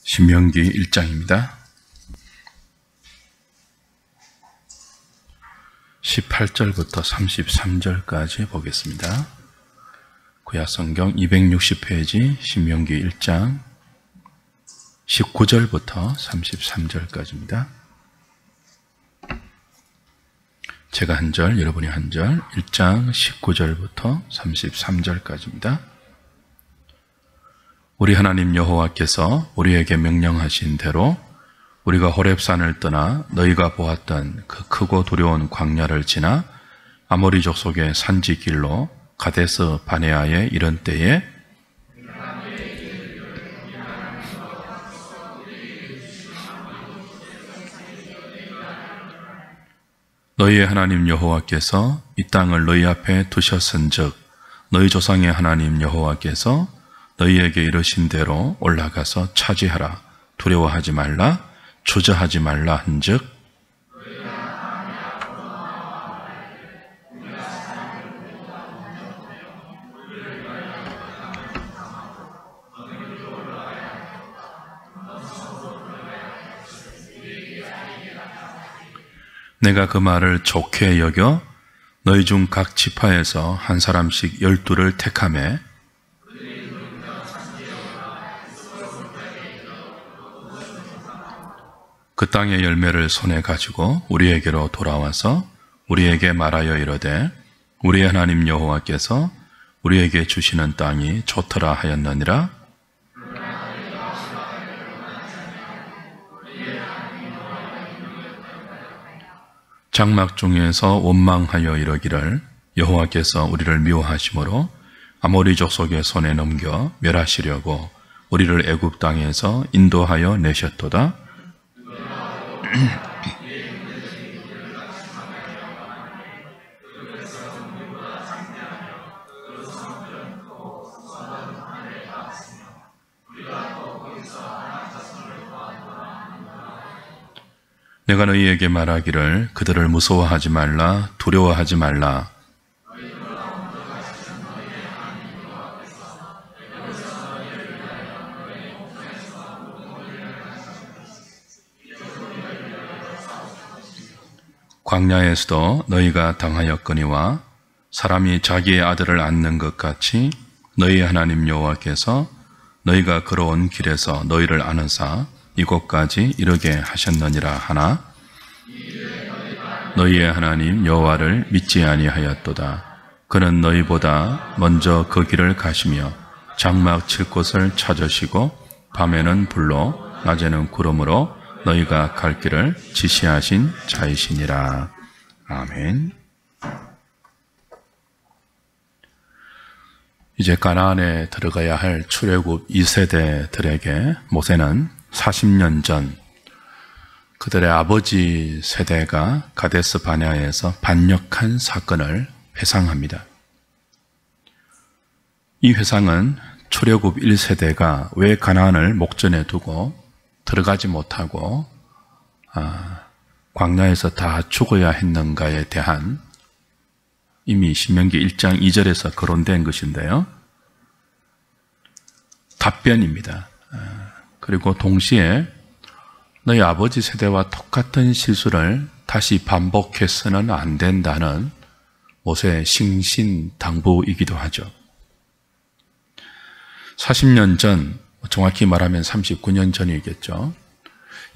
신명기 1장입니다. 18절부터 33절까지 보겠습니다. 구약성경 260페이지 신명기 1장 19절부터 33절까지입니다. 제가 한 절, 여러분이 한 절, 1장 19절부터 33절까지입니다. 우리 하나님 여호와께서 우리에게 명령하신 대로 우리가 호렙산을 떠나 너희가 보았던 그 크고 두려운 광야를 지나 아모리 족속의 산지길로 가데스 바네아에 이른 때에 너희의 하나님 여호와께서 이 땅을 너희 앞에 두셨은즉 너희 조상의 하나님 여호와께서 너희에게 이르신 대로 올라가서 차지하라. 두려워하지 말라. 주저하지 말라 한즉 내가 그 말을 좋게 여겨 너희 중 각 지파에서 한 사람씩 12를 택하매 그 땅의 열매를 손에 가지고 우리에게로 돌아와서 우리에게 말하여 이르되 우리의 하나님 여호와께서 우리에게 주시는 땅이 좋더라 하였느니라. 장막 중에서 원망하여 이르기를 여호와께서 우리를 미워하심으로 아모리 족속의 손에 넘겨 멸하시려고 우리를 애굽 땅에서 인도하여 내셨도다. 내가 너희에게 말하기를 그들을 무서워하지 말라, 두려워하지 말라. 광야에서도 너희가 당하였거니와 사람이 자기의 아들을 안는 것 같이 너희 하나님 여호와께서 너희가 걸어온 길에서 너희를 안으사 이곳까지 이르게 하셨느니라 하나 너희의 하나님 여호와를 믿지 아니하였도다. 그는 너희보다 먼저 그 길을 가시며 장막 칠 곳을 찾으시고 밤에는 불로 낮에는 구름으로 너희가 갈 길을 지시하신 자이시니라. 아멘. 이제 가나안에 들어가야 할 출애굽 2세대들에게 모세는 40년 전 그들의 아버지 세대가 가데스 바네아에서 반역한 사건을 회상합니다. 이 회상은 출애굽 1세대가 왜 가나안을 목전에 두고 들어가지 못하고 광야에서 다 죽어야 했는가에 대한 이미 신명기 1장 2절에서 거론된 것인데요. 답변입니다. 그리고 동시에 너희 아버지 세대와 똑같은 실수를 다시 반복해서는 안 된다는 모세의 신신당부이기도 하죠. 40년 전, 정확히 말하면 39년 전이겠죠.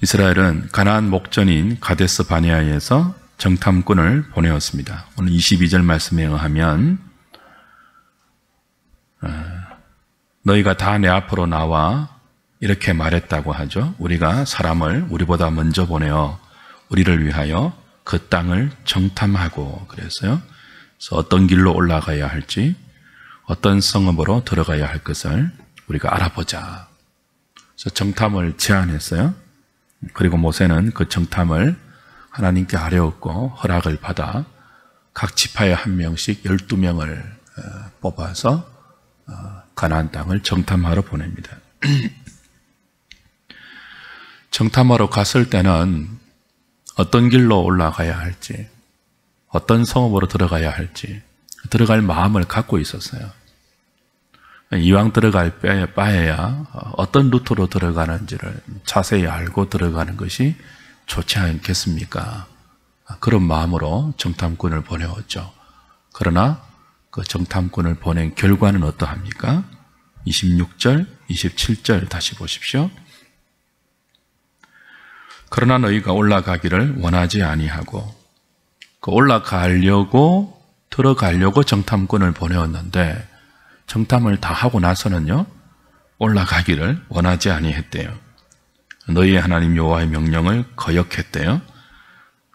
이스라엘은 가나안 목전인 가데스 바네아에서 정탐꾼을 보내었습니다. 오늘 22절 말씀에 의하면 너희가 다 내 앞으로 나와 이렇게 말했다고 하죠. 우리가 사람을 우리보다 먼저 보내어 우리를 위하여 그 땅을 정탐하고 그랬어요. 그래서 어떤 길로 올라가야 할지 어떤 성읍으로 들어가야 할 것을 우리가 알아보자. 그래서 정탐을 제안했어요. 그리고 모세는 그 정탐을 하나님께 아뢰었고 허락을 받아 각 지파에 한 명씩 12명을 뽑아서 가나안 땅을 정탐하러 보냅니다. 정탐하러 갔을 때는 어떤 길로 올라가야 할지 어떤 성읍으로 들어가야 할지 들어갈 마음을 갖고 있었어요. 이왕 들어갈 바에야 어떤 루트로 들어가는지를 자세히 알고 들어가는 것이 좋지 않겠습니까? 그런 마음으로 정탐꾼을 보내었죠. 그러나 그 정탐꾼을 보낸 결과는 어떠합니까? 26절, 27절 다시 보십시오. 그러나 너희가 올라가기를 원하지 아니하고, 그 올라가려고 들어가려고 정탐꾼을 보내었는데 정탐을 다 하고 나서는요, 올라가기를 원하지 아니했대요. 너희의 하나님 여호와의 명령을 거역했대요.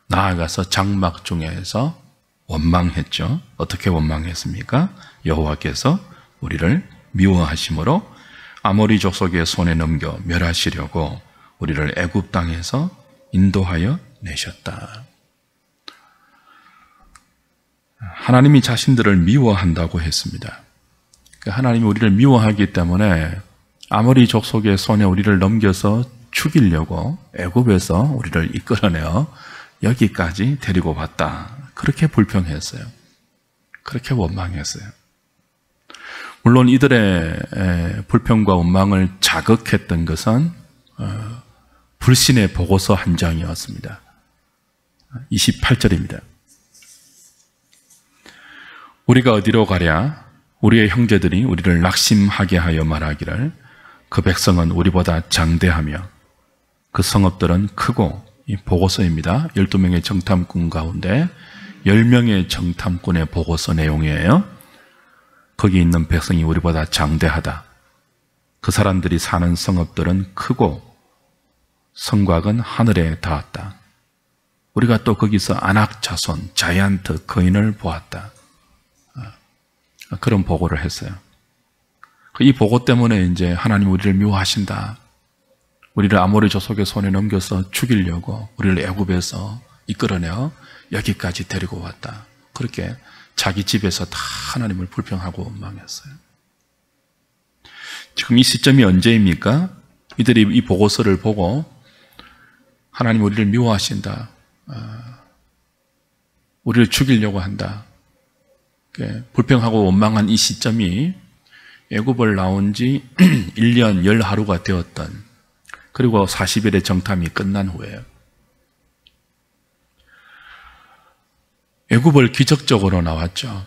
나아가서 장막 중에서 원망했죠. 어떻게 원망했습니까? 여호와께서 우리를 미워하심으로 아모리 족속의 손에 넘겨 멸하시려고 우리를 애굽 땅에서 인도하여 내셨다. 하나님이 자신들을 미워한다고 했습니다. 하나님이 우리를 미워하기 때문에 아모리 족속의 손에 우리를 넘겨서 죽이려고 애굽에서 우리를 이끌어내어 여기까지 데리고 왔다. 그렇게 불평했어요. 그렇게 원망했어요. 물론 이들의 불평과 원망을 자극했던 것은 불신의 보고서 한 장이었습니다. 28절입니다. 우리가 어디로 가랴? 우리의 형제들이 우리를 낙심하게 하여 말하기를 그 백성은 우리보다 장대하며 그 성읍들은 크고, 이 보고서입니다. 12명의 정탐꾼 가운데 10명의 정탐꾼의 보고서 내용이에요. 거기 있는 백성이 우리보다 장대하다. 그 사람들이 사는 성읍들은 크고 성곽은 하늘에 닿았다. 우리가 또 거기서 아낙 자손, 자이언트 거인을 보았다. 그런 보고를 했어요. 이 보고 때문에 이제 하나님 우리를 미워하신다. 우리를 아모리 족속의 손에 넘겨서 죽이려고 우리를 애굽에서 이끌어내어 여기까지 데리고 왔다. 그렇게 자기 집에서 다 하나님을 불평하고 원망했어요. 지금 이 시점이 언제입니까? 이들이 이 보고서를 보고 하나님 우리를 미워하신다. 우리를 죽이려고 한다. 불평하고 원망한 이 시점이 애굽을 나온 지 1년 10하루가 되었던, 그리고 40일의 정탐이 끝난 후에요. 애굽을 기적적으로 나왔죠.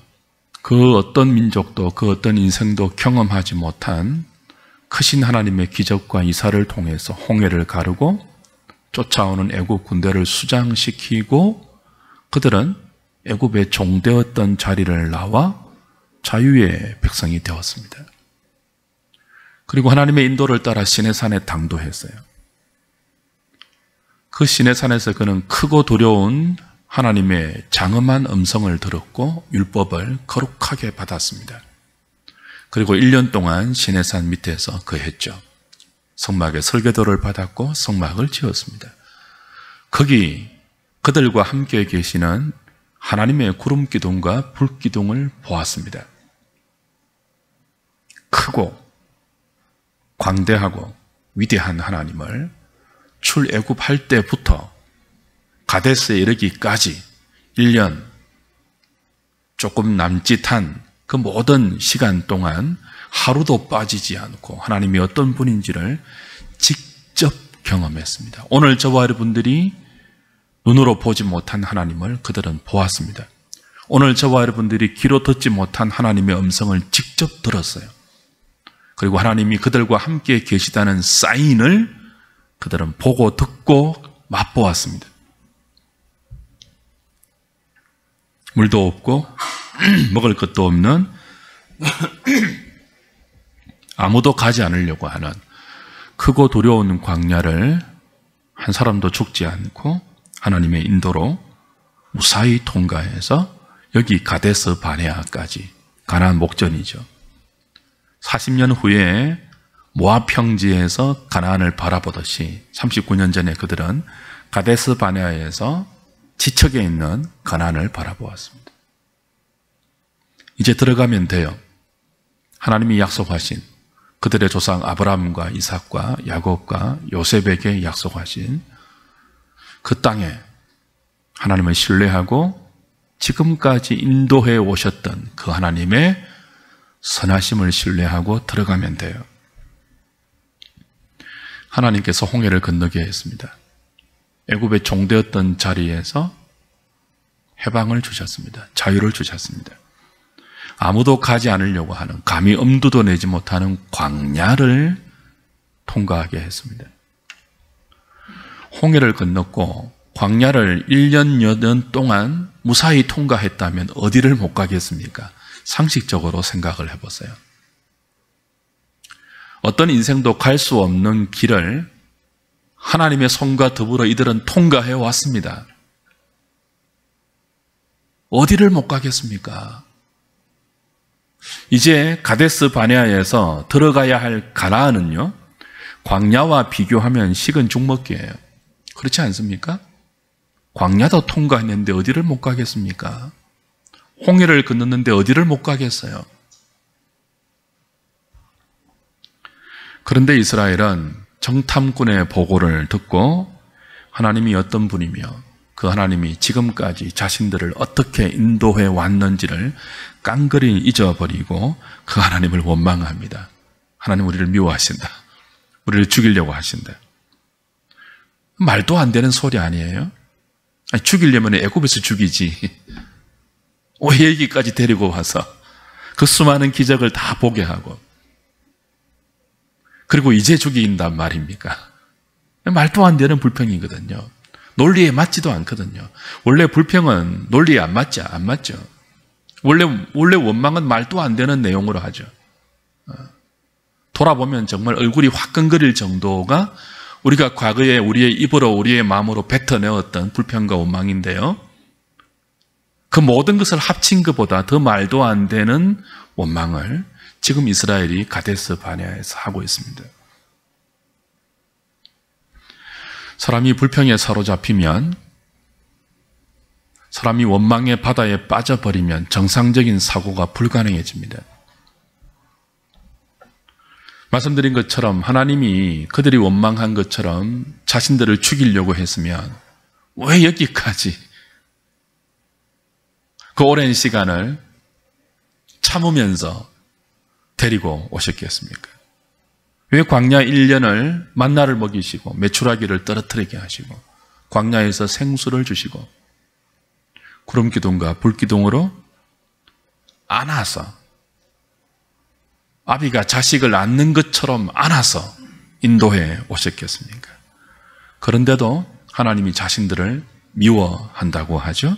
그 어떤 민족도 그 어떤 인생도 경험하지 못한 크신 하나님의 기적과 이사를 통해서 홍해를 가르고 쫓아오는 애굽 군대를 수장시키고 그들은 애굽의 종되었던 자리를 나와 자유의 백성이 되었습니다. 그리고 하나님의 인도를 따라 시내산에 당도했어요. 그 시내산에서 그는 크고 두려운 하나님의 장엄한 음성을 들었고 율법을 거룩하게 받았습니다. 그리고 1년 동안 시내산 밑에서 거했죠. 성막의 설계도를 받았고 성막을 지었습니다. 거기 그들과 함께 계시는 하나님의 구름 기둥과 불 기둥을 보았습니다. 크고 광대하고 위대한 하나님을 출애굽할 때부터 가데스에 이르기까지 1년 조금 남짓한 그 모든 시간 동안 하루도 빠지지 않고 하나님이 어떤 분인지를 직접 경험했습니다. 오늘 저와 여러분들이 눈으로 보지 못한 하나님을 그들은 보았습니다. 오늘 저와 여러분들이 귀로 듣지 못한 하나님의 음성을 직접 들었어요. 그리고 하나님이 그들과 함께 계시다는 사인을 그들은 보고 듣고 맛보았습니다. 물도 없고 먹을 것도 없는 아무도 가지 않으려고 하는 크고 두려운 광야를 한 사람도 죽지 않고 하나님의 인도로 무사히 통과해서 여기 가데스 바네아까지 가나안 목전이죠. 40년 후에 모압 평지에서 가나안을 바라보듯이 39년 전에 그들은 가데스 바네아에서 지척에 있는 가나안을 바라보았습니다. 이제 들어가면 돼요. 하나님이 약속하신 그들의 조상 아브라함과 이삭과 야곱과 요셉에게 약속하신 그 땅에 하나님을 신뢰하고 지금까지 인도해 오셨던 그 하나님의 선하심을 신뢰하고 들어가면 돼요. 하나님께서 홍해를 건너게 했습니다. 애굽의 종되었던 자리에서 해방을 주셨습니다. 자유를 주셨습니다. 아무도 가지 않으려고 하는, 감히 엄두도 내지 못하는 광야를 통과하게 했습니다. 홍해를 건넜고 광야를 1년 여년 동안 무사히 통과했다면 어디를 못 가겠습니까? 상식적으로 생각을 해보세요. 어떤 인생도 갈 수 없는 길을 하나님의 손과 더불어 이들은 통과해 왔습니다. 어디를 못 가겠습니까? 이제 가데스 바네아에서 들어가야 할 가나안은요, 광야와 비교하면 식은 죽 먹기예요. 그렇지 않습니까? 광야도 통과했는데 어디를 못 가겠습니까? 홍해를 건넜는데 어디를 못 가겠어요? 그런데 이스라엘은 정탐꾼의 보고를 듣고 하나님이 어떤 분이며 그 하나님이 지금까지 자신들을 어떻게 인도해 왔는지를 깡그리 잊어버리고 그 하나님을 원망합니다. 하나님 우리를 미워하신다. 우리를 죽이려고 하신다. 말도 안 되는 소리 아니에요? 아니, 죽이려면 애굽에서 죽이지. 왜 여기까지 데리고 와서 그 수많은 기적을 다 보게 하고 그리고 이제 죽인단 말입니까? 말도 안 되는 불평이거든요. 논리에 맞지도 않거든요. 원래 불평은 논리에 안 맞죠. 원래 원망은 말도 안 되는 내용으로 하죠. 돌아보면 정말 얼굴이 화끈거릴 정도가 우리가 과거에 우리의 입으로 우리의 마음으로 뱉어내었던 불평과 원망인데요. 그 모든 것을 합친 것보다 더 말도 안 되는 원망을 지금 이스라엘이 가데스 바네아에서 하고 있습니다. 사람이 불평에 사로잡히면, 사람이 원망의 바다에 빠져버리면 정상적인 사고가 불가능해집니다. 말씀드린 것처럼 하나님이 그들이 원망한 것처럼 자신들을 죽이려고 했으면 왜 여기까지 그 오랜 시간을 참으면서 데리고 오셨겠습니까? 왜 광야 1년을 만나를 먹이시고 메추라기를 떨어뜨리게 하시고 광야에서 생수를 주시고 구름기둥과 불기둥으로 안아서 아비가 자식을 안는 것처럼 안아서 인도해 오셨겠습니까? 그런데도 하나님이 자신들을 미워한다고 하죠.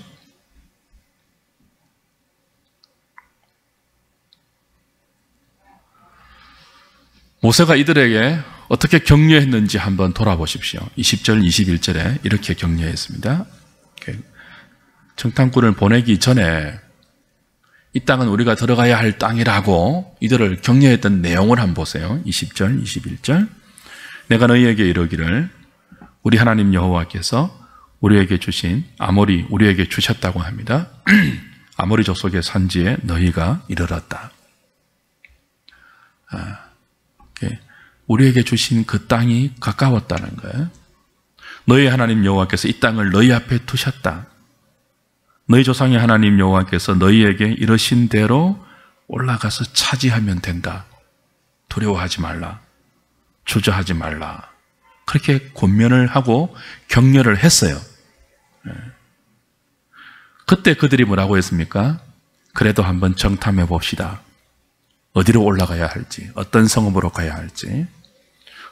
모세가 이들에게 어떻게 격려했는지 한번 돌아보십시오. 20절, 21절에 이렇게 격려했습니다. 정탐꾼을 보내기 전에 이 땅은 우리가 들어가야 할 땅이라고 이들을 격려했던 내용을 한번 보세요. 20절, 21절. 내가 너희에게 이르기를 우리 하나님 여호와께서 우리에게 주신 아모리 우리에게 주셨다고 합니다. 아모리 족속의 산지에 너희가 이르렀다. 우리에게 주신 그 땅이 가까웠다는 거예요. 너희 하나님 여호와께서 이 땅을 너희 앞에 두셨다. 너희 조상의 하나님 여호와께서 너희에게 이러신 대로 올라가서 차지하면 된다. 두려워하지 말라. 주저하지 말라. 그렇게 권면을 하고 격려를 했어요. 그때 그들이 뭐라고 했습니까? 그래도 한번 정탐해 봅시다. 어디로 올라가야 할지, 어떤 성읍으로 가야 할지.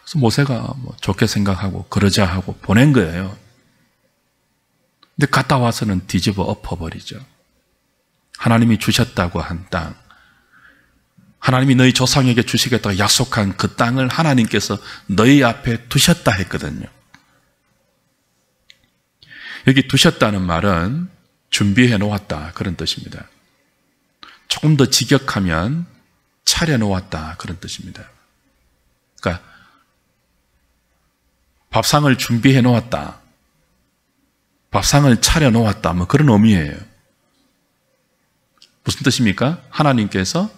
그래서 모세가 좋게 생각하고 그러자 하고 보낸 거예요. 근데 갔다 와서는 뒤집어 엎어버리죠. 하나님이 주셨다고 한 땅, 하나님이 너희 조상에게 주시겠다고 약속한 그 땅을 하나님께서 너희 앞에 두셨다 했거든요. 여기 두셨다는 말은 준비해 놓았다 그런 뜻입니다. 조금 더 직역하면 차려놓았다 그런 뜻입니다. 그러니까 밥상을 준비해 놓았다, 밥상을 차려놓았다, 뭐 그런 의미예요. 무슨 뜻입니까? 하나님께서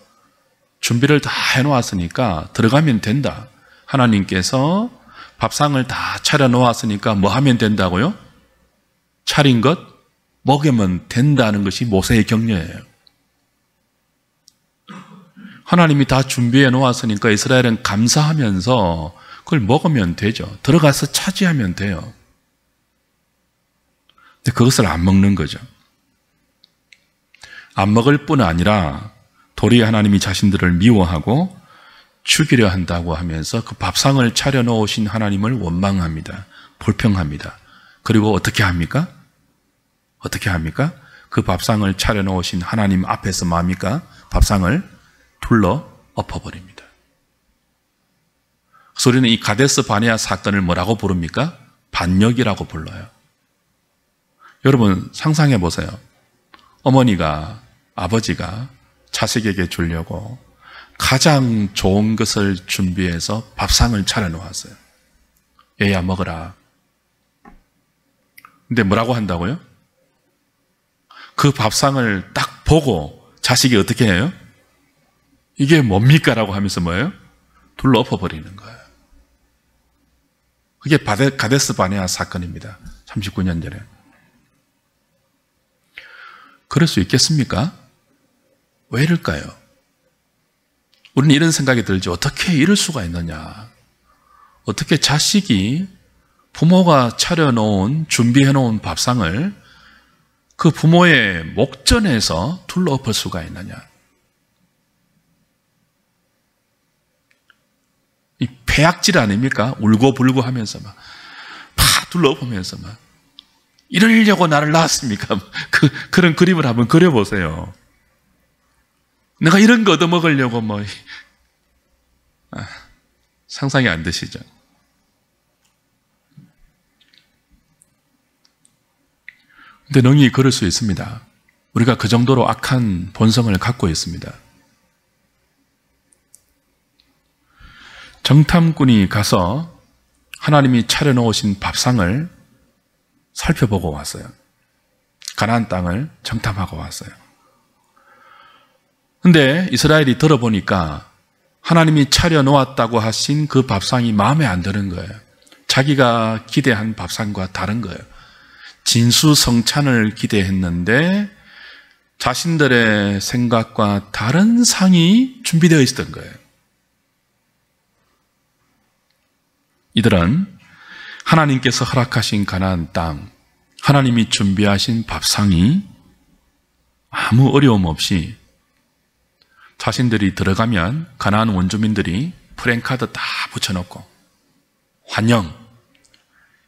준비를 다 해놓았으니까 들어가면 된다. 하나님께서 밥상을 다 차려놓았으니까 뭐 하면 된다고요? 차린 것 먹으면 된다는 것이 모세의 격려예요. 하나님이 다 준비해 놓았으니까 이스라엘은 감사하면서 그걸 먹으면 되죠. 들어가서 차지하면 돼요. 근데 그것을 안 먹는 거죠. 안 먹을 뿐 아니라 도리어 하나님이 자신들을 미워하고 죽이려 한다고 하면서 그 밥상을 차려놓으신 하나님을 원망합니다. 불평합니다. 그리고 어떻게 합니까? 어떻게 합니까? 그 밥상을 차려놓으신 하나님 앞에서 뭡니까? 밥상을 둘러 엎어버립니다. 그래서 우리는 이 가데스 바네아 사건을 뭐라고 부릅니까? 반역이라고 불러요. 여러분 상상해 보세요. 어머니가, 아버지가 자식에게 주려고 가장 좋은 것을 준비해서 밥상을 차려놓았어요. 얘야 먹어라. 근데 뭐라고 한다고요? 그 밥상을 딱 보고 자식이 어떻게 해요? 이게 뭡니까? 라고 하면서 뭐예요? 둘러 엎어버리는 거예요. 그게 가데스 바네아 사건입니다. 39년 전에. 그럴 수 있겠습니까? 왜 이럴까요? 우리는 이런 생각이 들지. 어떻게 이럴 수가 있느냐? 어떻게 자식이 부모가 차려놓은, 준비해놓은 밥상을 그 부모의 목전에서 둘러 엎을 수가 있느냐? 이 폐악질 아닙니까? 울고불고 하면서 막 둘러 엎으면서 막 이러려고 나를 낳았습니까? 그런 그림을 한번 그려보세요. 내가 이런 거 얻어먹으려고 상상이 안 되시죠? 근데 능히 그럴 수 있습니다. 우리가 그 정도로 악한 본성을 갖고 있습니다. 정탐꾼이 가서 하나님이 차려놓으신 밥상을 살펴보고 왔어요. 가나안 땅을 정탐하고 왔어요. 근데 이스라엘이 들어보니까 하나님이 차려놓았다고 하신 그 밥상이 마음에 안 드는 거예요. 자기가 기대한 밥상과 다른 거예요. 진수성찬을 기대했는데 자신들의 생각과 다른 상이 준비되어 있었던 거예요. 이들은 하나님께서 허락하신 가나안 땅, 하나님이 준비하신 밥상이 아무 어려움 없이 자신들이 들어가면 가나안 원주민들이 프랜카드 다 붙여놓고 환영,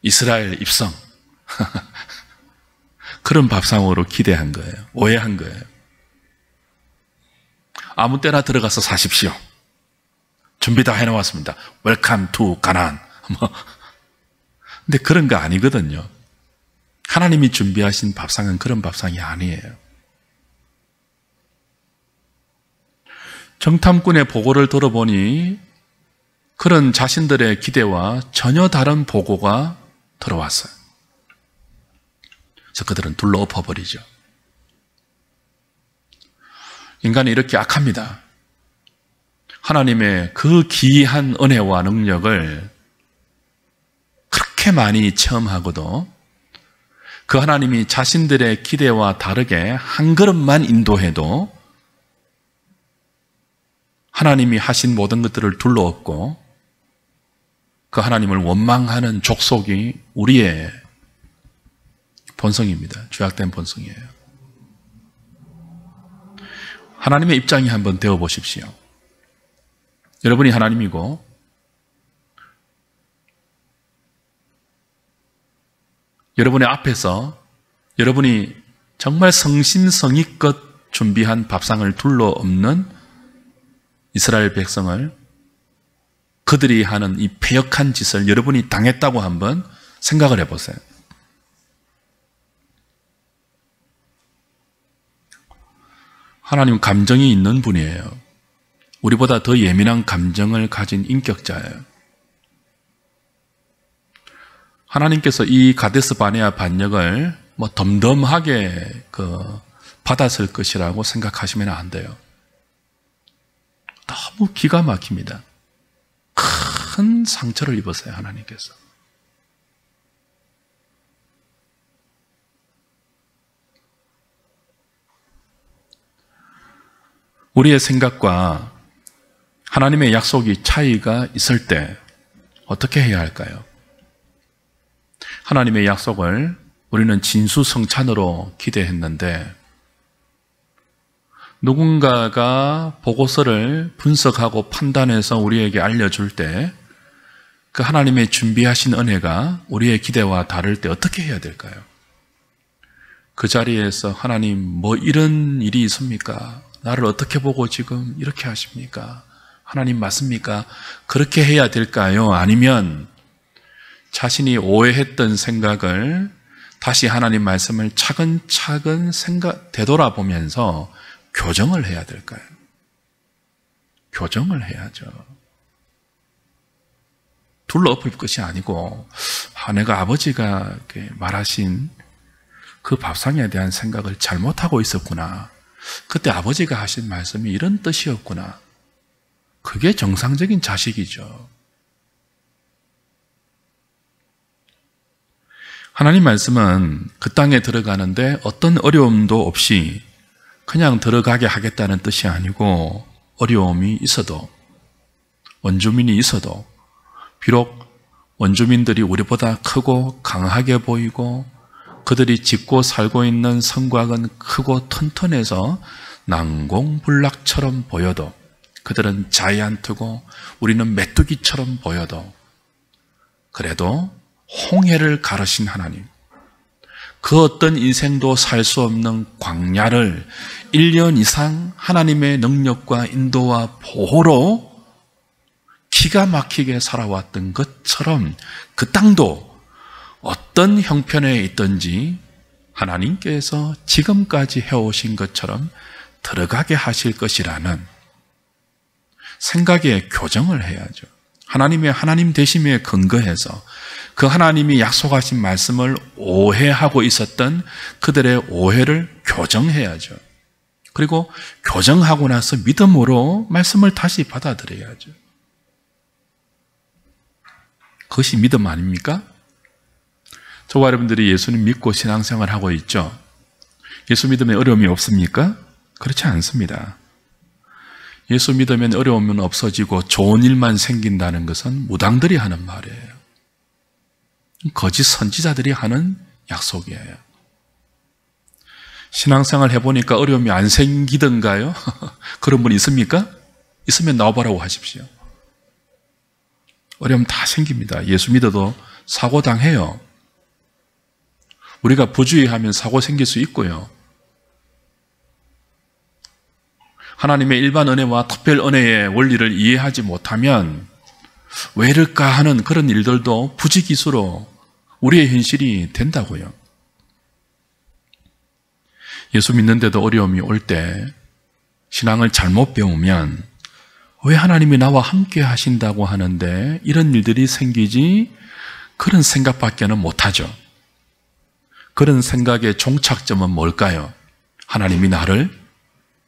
이스라엘 입성 그런 밥상으로 기대한 거예요. 오해한 거예요. 아무 때나 들어가서 사십시오. 준비 다 해놓았습니다. 웰컴 투 가나안. 근데 그런 거 아니거든요. 하나님이 준비하신 밥상은 그런 밥상이 아니에요. 정탐꾼의 보고를 들어보니 그런 자신들의 기대와 전혀 다른 보고가 들어왔어요. 그래서 그들은 둘러 엎어버리죠. 인간이 이렇게 악합니다. 하나님의 그 기이한 은혜와 능력을 그렇게 많이 체험하고도 그 하나님이 자신들의 기대와 다르게 한 걸음만 인도해도 하나님이 하신 모든 것들을 둘러엎고 그 하나님을 원망하는 족속이 우리의 본성입니다. 죄악된 본성이에요. 하나님의 입장이 한번 되어 보십시오. 여러분이 하나님이고 여러분의 앞에서 여러분이 정말 성심성의껏 준비한 밥상을 둘러엎는 이스라엘 백성을 그들이 하는 이 패역한 짓을 여러분이 당했다고 한번 생각을 해보세요. 하나님 감정이 있는 분이에요. 우리보다 더 예민한 감정을 가진 인격자예요. 하나님께서 이 가데스 바네아 반역을 덤덤하게 받았을 것이라고 생각하시면 안 돼요. 너무 기가 막힙니다. 큰 상처를 입었어요, 하나님께서. 우리의 생각과 하나님의 약속이 차이가 있을 때 어떻게 해야 할까요? 하나님의 약속을 우리는 진수성찬으로 기대했는데 누군가가 보고서를 분석하고 판단해서 우리에게 알려줄 때 그 하나님의 준비하신 은혜가 우리의 기대와 다를 때 어떻게 해야 될까요? 그 자리에서 하나님 뭐 이런 일이 있습니까? 나를 어떻게 보고 지금 이렇게 하십니까? 하나님 맞습니까? 그렇게 해야 될까요? 아니면 자신이 오해했던 생각을 다시 하나님 말씀을 차근차근 되돌아보면서 교정을 해야 될까요? 교정을 해야죠. 둘러 엎을 것이 아니고 내가 아버지가 말하신 그 밥상에 대한 생각을 잘못하고 있었구나. 그때 아버지가 하신 말씀이 이런 뜻이었구나. 그게 정상적인 자식이죠. 하나님 말씀은 그 땅에 들어가는데 어떤 어려움도 없이 그냥 들어가게 하겠다는 뜻이 아니고 어려움이 있어도 원주민이 있어도 비록 원주민들이 우리보다 크고 강하게 보이고 그들이 짓고 살고 있는 성곽은 크고 튼튼해서 난공불락처럼 보여도 그들은 자이언트고 우리는 메뚜기처럼 보여도 그래도 홍해를 가르신 하나님, 그 어떤 인생도 살 수 없는 광야를 1년 이상 하나님의 능력과 인도와 보호로 기가 막히게 살아왔던 것처럼 그 땅도 어떤 형편에 있든지 하나님께서 지금까지 해오신 것처럼 들어가게 하실 것이라는 생각의 교정을 해야죠. 하나님의 하나님 되심에 근거해서 그 하나님이 약속하신 말씀을 오해하고 있었던 그들의 오해를 교정해야죠. 그리고 교정하고 나서 믿음으로 말씀을 다시 받아들여야죠. 그것이 믿음 아닙니까? 저와 여러분들이 예수님 믿고 신앙생활을 하고 있죠. 예수 믿음에 어려움이 없습니까? 그렇지 않습니다. 예수 믿으면 어려움은 없어지고 좋은 일만 생긴다는 것은 무당들이 하는 말이에요. 거짓 선지자들이 하는 약속이에요. 신앙생활 해보니까 어려움이 안 생기던가요? 그런 분 있습니까? 있으면 나와보라고 하십시오. 어려움 다 생깁니다. 예수 믿어도 사고 당해요. 우리가 부주의하면 사고 생길 수 있고요. 하나님의 일반 은혜와 특별 은혜의 원리를 이해하지 못하면 왜 이럴까 하는 그런 일들도 부지기수로 우리의 현실이 된다고요. 예수 믿는데도 어려움이 올 때 신앙을 잘못 배우면 왜 하나님이 나와 함께 하신다고 하는데 이런 일들이 생기지? 그런 생각밖에는 못하죠. 그런 생각의 종착점은 뭘까요? 하나님이 나를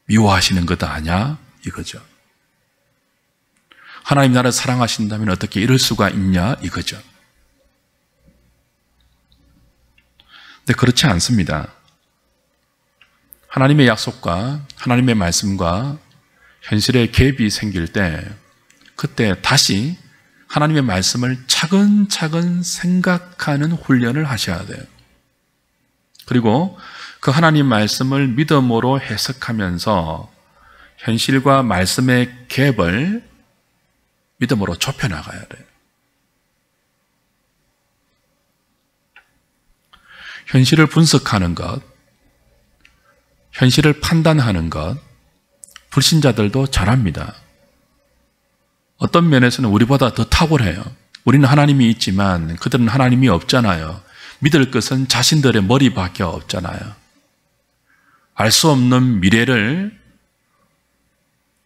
미워하시는 것 아냐? 이거죠. 하나님 나를 사랑하신다면 어떻게 이럴 수가 있냐? 이거죠. 근데 그렇지 않습니다. 하나님의 약속과 하나님의 말씀과 현실의 갭이 생길 때 그때 다시 하나님의 말씀을 차근차근 생각하는 훈련을 하셔야 돼요. 그리고 그 하나님 말씀을 믿음으로 해석하면서 현실과 말씀의 갭을 믿음으로 좁혀나가야 돼요. 현실을 분석하는 것, 현실을 판단하는 것, 불신자들도 잘합니다. 어떤 면에서는 우리보다 더 탁월해요. 우리는 하나님이 있지만 그들은 하나님이 없잖아요. 믿을 것은 자신들의 머리밖에 없잖아요. 알 수 없는 미래를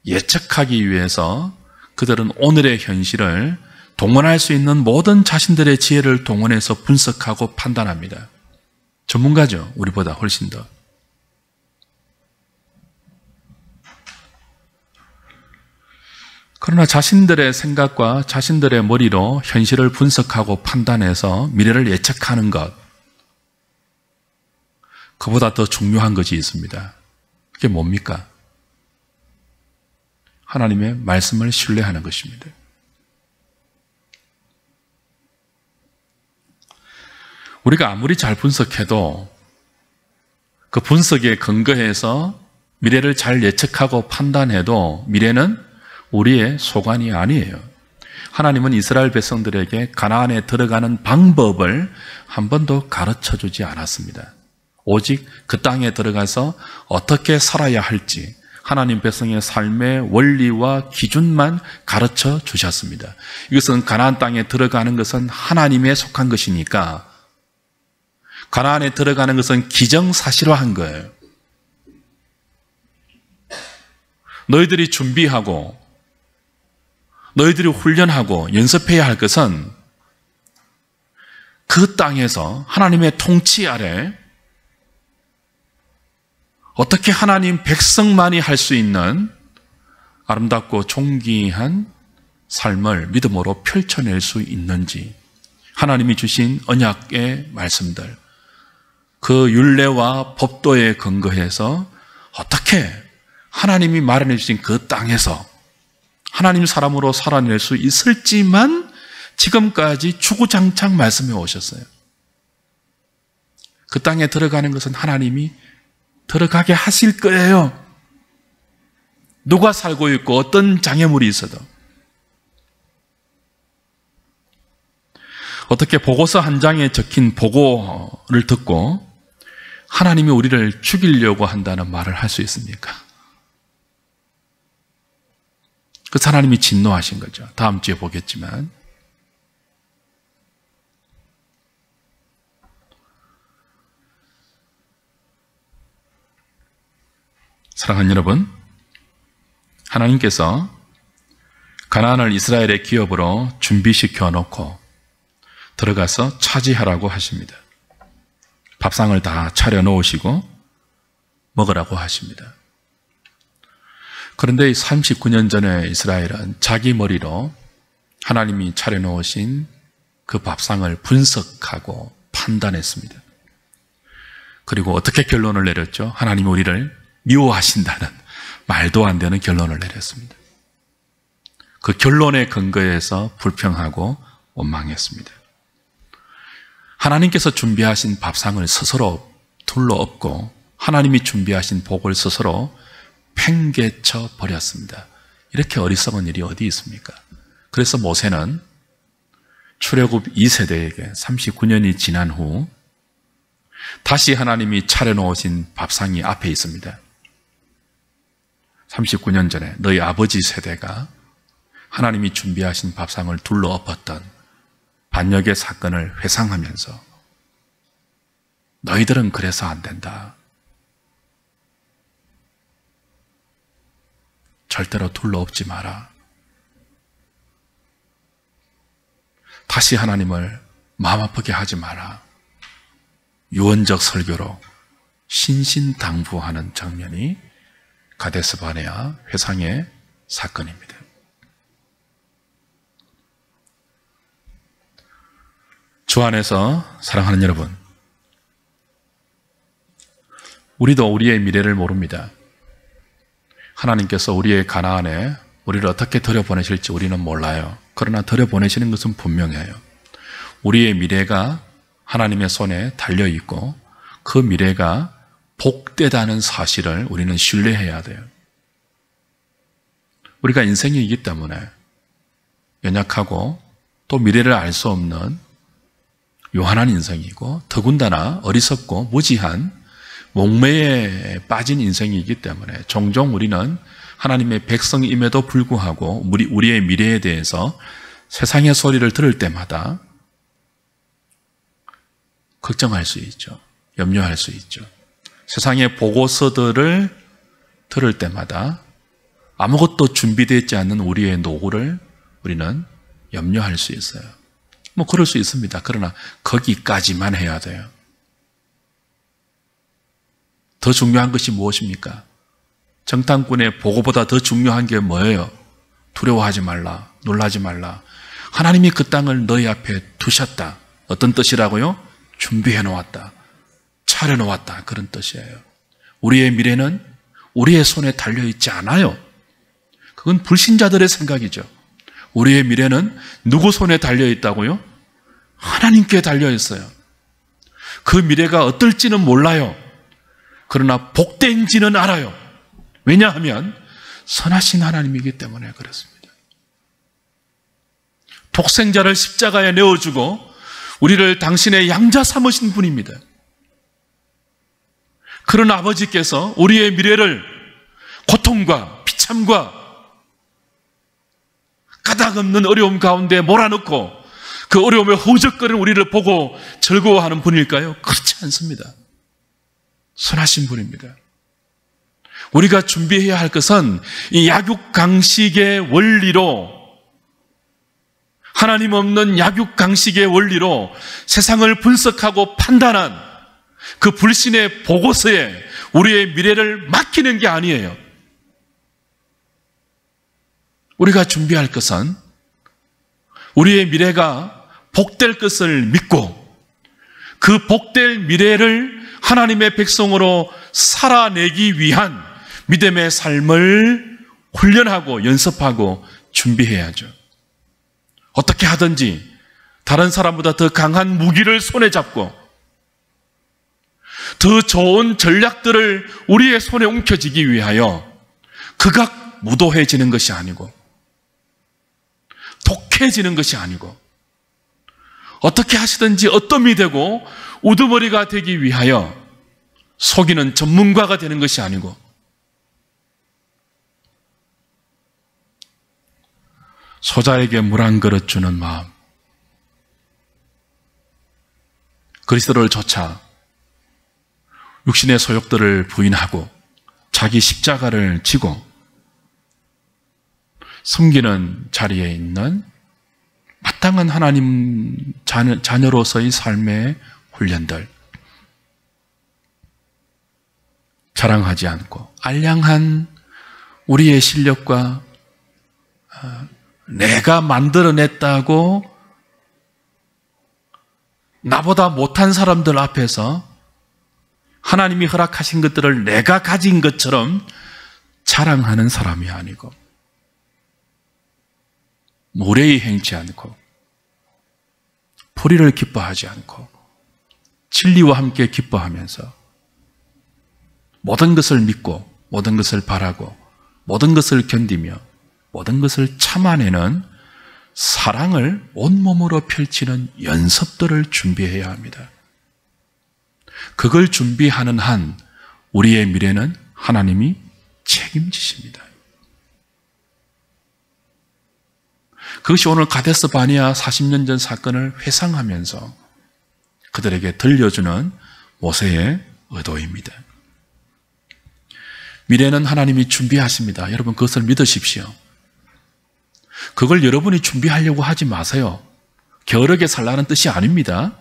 예측하기 위해서 그들은 오늘의 현실을 동원할 수 있는 모든 자신들의 지혜를 동원해서 분석하고 판단합니다. 전문가죠. 우리보다 훨씬 더. 그러나 자신들의 생각과 자신들의 머리로 현실을 분석하고 판단해서 미래를 예측하는 것, 그보다 더 중요한 것이 있습니다. 그게 뭡니까? 하나님의 말씀을 신뢰하는 것입니다. 우리가 아무리 잘 분석해도 그 분석에 근거해서 미래를 잘 예측하고 판단해도 미래는 우리의 소관이 아니에요. 하나님은 이스라엘 백성들에게 가나안에 들어가는 방법을 한 번도 가르쳐주지 않았습니다. 오직 그 땅에 들어가서 어떻게 살아야 할지 하나님 백성의 삶의 원리와 기준만 가르쳐 주셨습니다. 이것은 가나안 땅에 들어가는 것은 하나님에 속한 것이니까 가나안에 들어가는 것은 기정사실화한 거예요. 너희들이 준비하고 너희들이 훈련하고 연습해야 할 것은 그 땅에서 하나님의 통치 아래 어떻게 하나님 백성만이 할 수 있는 아름답고 존귀한 삶을 믿음으로 펼쳐낼 수 있는지, 하나님이 주신 언약의 말씀들, 그 율례와 법도에 근거해서 어떻게 하나님이 마련해 주신 그 땅에서 하나님 사람으로 살아낼 수 있을지만 지금까지 주구장창 말씀해 오셨어요. 그 땅에 들어가는 것은 하나님이 들어가게 하실 거예요. 누가 살고 있고 어떤 장애물이 있어도. 어떻게 보고서 한 장에 적힌 보고를 듣고 하나님이 우리를 죽이려고 한다는 말을 할 수 있습니까? 그 하나님이 진노하신 거죠. 다음 주에 보겠지만. 사랑하는 여러분, 하나님께서 가나안을 이스라엘의 기업으로 준비시켜 놓고 들어가서 차지하라고 하십니다. 밥상을 다 차려 놓으시고 먹으라고 하십니다. 그런데 39년 전에 이스라엘은 자기 머리로 하나님이 차려 놓으신 그 밥상을 분석하고 판단했습니다. 그리고 어떻게 결론을 내렸죠? 하나님이 우리를 미워하신다는 말도 안 되는 결론을 내렸습니다. 그 결론에 근거해서 불평하고 원망했습니다. 하나님께서 준비하신 밥상을 스스로 둘러엎고 하나님이 준비하신 복을 스스로 팽개쳐 버렸습니다. 이렇게 어리석은 일이 어디 있습니까? 그래서 모세는 출애굽 2세대에게 39년이 지난 후 다시 하나님이 차려놓으신 밥상이 앞에 있습니다. 39년 전에 너희 아버지 세대가 하나님이 준비하신 밥상을 둘러엎었던 반역의 사건을 회상하면서 너희들은 그래서 안 된다. 절대로 둘러엎지 마라. 다시 하나님을 마음 아프게 하지 마라. 유언적 설교로 신신당부하는 장면이 가데스 바네아 회상의 사건입니다. 주 안에서 사랑하는 여러분, 우리도 우리의 미래를 모릅니다. 하나님께서 우리의 가나안에 우리를 어떻게 들여보내실지 우리는 몰라요. 그러나 들여보내시는 것은 분명해요. 우리의 미래가 하나님의 손에 달려있고 그 미래가 복되다는 사실을 우리는 신뢰해야 돼요. 우리가 인생이 있기 때문에 연약하고 또 미래를 알 수 없는 요한한 인생이고 더군다나 어리석고 무지한 목매에 빠진 인생이기 때문에 종종 우리는 하나님의 백성임에도 불구하고 우리의 미래에 대해서 세상의 소리를 들을 때마다 걱정할 수 있죠. 염려할 수 있죠. 세상의 보고서들을 들을 때마다 아무것도 준비되어 있지 않는 우리의 노후를 우리는 염려할 수 있어요. 뭐 그럴 수 있습니다. 그러나 거기까지만 해야 돼요. 더 중요한 것이 무엇입니까? 정탐꾼의 보고보다 더 중요한 게 뭐예요? 두려워하지 말라, 놀라지 말라. 하나님이 그 땅을 너희 앞에 두셨다. 어떤 뜻이라고요? 준비해 놓았다. 차려 놓았다. 그런 뜻이에요. 우리의 미래는 우리의 손에 달려있지 않아요. 그건 불신자들의 생각이죠. 우리의 미래는 누구 손에 달려 있다고요? 하나님께 달려 있어요. 그 미래가 어떨지는 몰라요. 그러나 복된지는 알아요. 왜냐하면 선하신 하나님이기 때문에 그렇습니다. 독생자를 십자가에 내어주고 우리를 당신의 양자 삼으신 분입니다. 그런 아버지께서 우리의 미래를 고통과 비참과 까닭없는 어려움 가운데 몰아넣고 그 어려움에 허우적거리는 우리를 보고 즐거워하는 분일까요? 그렇지 않습니다. 선하신 분입니다. 우리가 준비해야 할 것은 이 약육강식의 원리로, 하나님 없는 약육강식의 원리로 세상을 분석하고 판단한 그 불신의 보고서에 우리의 미래를 맡기는 게 아니에요. 우리가 준비할 것은 우리의 미래가 복될 것을 믿고 그 복될 미래를 하나님의 백성으로 살아내기 위한 믿음의 삶을 훈련하고 연습하고 준비해야죠. 어떻게 하든지 다른 사람보다 더 강한 무기를 손에 잡고 더 좋은 전략들을 우리의 손에 움켜쥐기 위하여 극악 무도해지는 것이 아니고 독해지는 것이 아니고 어떻게 하시든지 어떤 되고 우두머리가 되기 위하여 속이는 전문가가 되는 것이 아니고 소자에게 물 한 그릇 주는 마음, 그리스도를 좇아 육신의 소욕들을 부인하고 자기 십자가를 지고 섬기는 자리에 있는 마땅한 하나님 자녀로서의 삶의 훈련들, 자랑하지 않고 알량한 우리의 실력과 내가 만들어냈다고 나보다 못한 사람들 앞에서 하나님이 허락하신 것들을 내가 가진 것처럼 자랑하는 사람이 아니고 무례히 행치 않고 불의를 기뻐하지 않고 진리와 함께 기뻐하면서 모든 것을 믿고 모든 것을 바라고 모든 것을 견디며 모든 것을 참아내는 사랑을 온몸으로 펼치는 연습들을 준비해야 합니다. 그걸 준비하는 한 우리의 미래는 하나님이 책임지십니다. 그것이 오늘 가데스 바네아 40년 전 사건을 회상하면서 그들에게 들려주는 모세의 의도입니다. 미래는 하나님이 준비하십니다. 여러분 그것을 믿으십시오. 그걸 여러분이 준비하려고 하지 마세요. 게으르게 살라는 뜻이 아닙니다.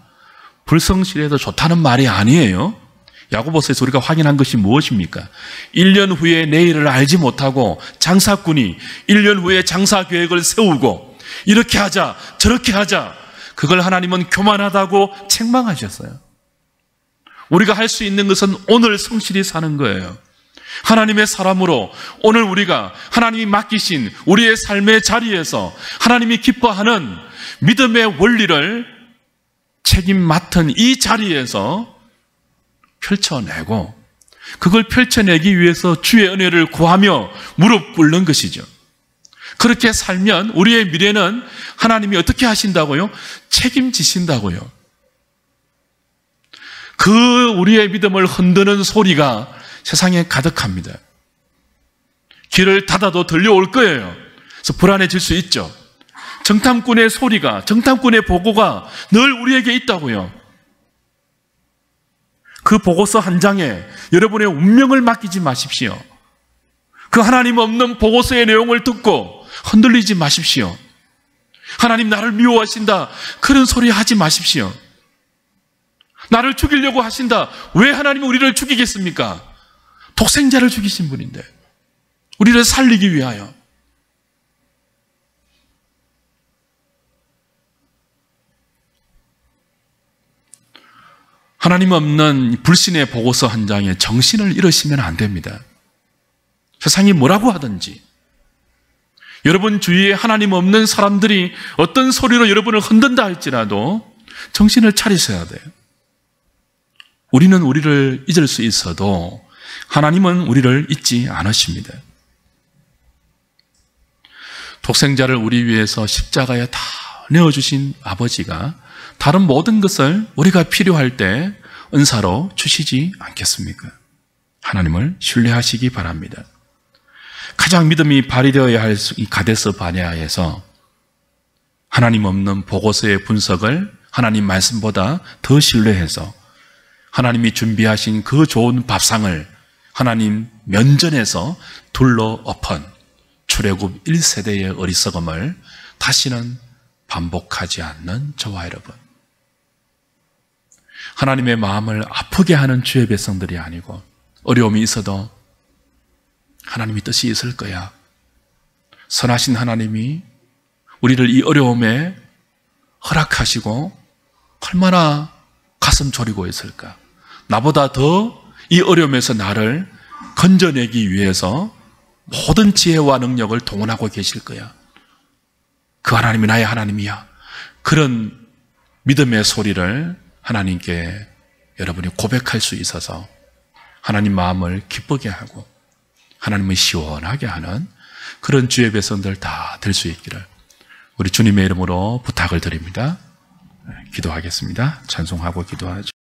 불성실해도 좋다는 말이 아니에요. 야고보서에서 우리가 확인한 것이 무엇입니까? 1년 후에 내일을 알지 못하고 장사꾼이 1년 후에 장사 계획을 세우고 이렇게 하자 저렇게 하자, 그걸 하나님은 교만하다고 책망하셨어요. 우리가 할 수 있는 것은 오늘 성실히 사는 거예요. 하나님의 사람으로 오늘 우리가 하나님이 맡기신 우리의 삶의 자리에서 하나님이 기뻐하는 믿음의 원리를 책임 맡은 이 자리에서 펼쳐내고 그걸 펼쳐내기 위해서 주의 은혜를 구하며 무릎 꿇는 것이죠. 그렇게 살면 우리의 미래는 하나님이 어떻게 하신다고요? 책임지신다고요. 그 우리의 믿음을 흔드는 소리가 세상에 가득합니다. 길을 닫아도 들려올 거예요. 그래서 불안해질 수 있죠. 정탐꾼의 소리가, 정탐꾼의 보고가 늘 우리에게 있다고요. 그 보고서 한 장에 여러분의 운명을 맡기지 마십시오. 그 하나님 없는 보고서의 내용을 듣고 흔들리지 마십시오. 하나님 나를 미워하신다, 그런 소리 하지 마십시오. 나를 죽이려고 하신다, 왜 하나님이 우리를 죽이겠습니까? 독생자를 죽이신 분인데 우리를 살리기 위하여. 하나님 없는 불신의 보고서 한 장에 정신을 잃으시면 안 됩니다. 세상이 뭐라고 하든지 여러분 주위에 하나님 없는 사람들이 어떤 소리로 여러분을 흔든다 할지라도 정신을 차리셔야 돼요. 우리는 우리를 잊을 수 있어도 하나님은 우리를 잊지 않으십니다. 독생자를 우리 위해서 십자가에 다 내어주신 아버지가 다른 모든 것을 우리가 필요할 때 은사로 주시지 않겠습니까? 하나님을 신뢰하시기 바랍니다. 가장 믿음이 발휘되어야 할 이 가데스 바네아에서 하나님 없는 보고서의 분석을 하나님 말씀보다 더 신뢰해서 하나님이 준비하신 그 좋은 밥상을 하나님 면전에서 둘러 엎은 출애굽 1세대의 어리석음을 다시는 반복하지 않는 저와 여러분, 하나님의 마음을 아프게 하는 주의 백성들이 아니고 어려움이 있어도 하나님의 뜻이 있을 거야, 선하신 하나님이 우리를 이 어려움에 허락하시고 얼마나 가슴 졸이고 있을까, 나보다 더 이 어려움에서 나를 건져내기 위해서 모든 지혜와 능력을 동원하고 계실 거야, 그 하나님이 나의 하나님이야. 그런 믿음의 소리를 하나님께 여러분이 고백할 수 있어서 하나님 마음을 기쁘게 하고 하나님을 시원하게 하는 그런 주의 백성들 다 될 수 있기를 우리 주님의 이름으로 부탁을 드립니다. 기도하겠습니다. 찬송하고 기도하죠.